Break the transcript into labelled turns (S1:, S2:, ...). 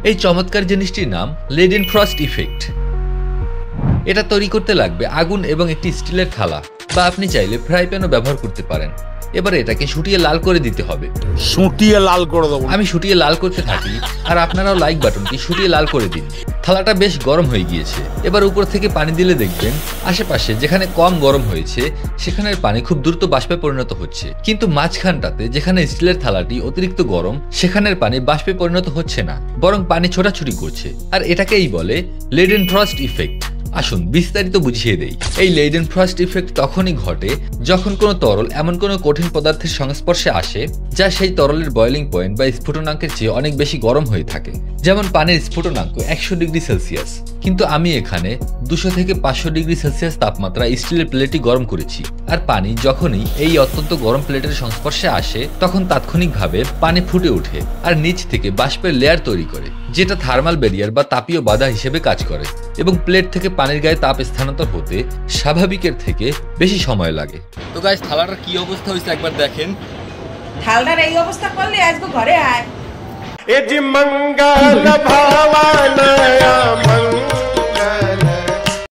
S1: এই চমৎকার জিনিসটির নাম লেডেন ফ্রস্ট ইফেক্ট। এটা তৈরি করতে লাগবে আগুন এবং একটি স্টিলের থালা, বা আপনি চাইলে ফ্রাই প্যানও ব্যবহার করতে পারেন। এবারে এটাকে শুটিয়ে লাল করে দিতে হবে।
S2: শুটিয়ে লাল করে দেবো।
S1: আমি শুটিয়ে লাল করতে থাকি, আর আপনারাও লাইক বাটনটি শুটিয়ে লাল করে দিন। থালাটা বেশ গরম হয়ে গিয়েছে। এবার উপর থেকে পানি দিলে দেখবেন আশেপাশে যেখানে কম গরম হয়েছে সেখানের পানি খুব দ্রুত বাষ্পে পরিণত হচ্ছে, কিন্তু মাঝখানটাতে যেখানে স্টিলের থালাটি অতিরিক্ত গরম সেখানের পানি বাষ্পে পরিণত হচ্ছে না, বরং পানি ছোটাছুটি করছে। আর এটাকেই বলে লেডেন ফ্রস্ট ইফেক্ট। আসুন বিস্তারিত বুঝিয়ে দেই। এই লেডেন ফ্রস্ট ইফেক্ট তখনই ঘটে যখন কোনো তরল এমন কোনো কঠিন পদার্থের সংস্পর্শে আসে যা সেই তরলের বয়লিং পয়েন্ট বা স্ফুটনাঙ্কের চেয়ে অনেক বেশি গরম হয়ে থাকে। যেমন পানির স্ফুটনাঙ্ক 100 ডিগ্রি সেলসিয়াস, কিন্তু আমি এখানে 200 থেকে 500 ডিগ্রি সেলসিয়াস তাপমাত্রা স্টিলের প্লেটটি গরম করেছি। আর পানি যখনই এই অত্যন্ত গরম প্লেটের সংস্পর্শে আসে তখন তাৎক্ষণিকভাবে পানি ফুটে ওঠে আর নিচ থেকে বাষ্পের লেয়ার তৈরি করে, যেটা থার্মাল ব্যারিয়ার বা তাপীয় বাধা হিসেবে কাজ করে, এবং প্লেট থেকে পানির গায়ে তাপ স্থানান্তর হতে স্বাভাবিকের থেকে বেশি সময় লাগে। তো গাইস, থালাটার কি অবস্থা হয়েছে একবার দেখেন।
S3: থালাটার এই অবস্থা করলে আজকে ঘরে আয়।
S2: এ জি মঙ্গল ভাবানয়া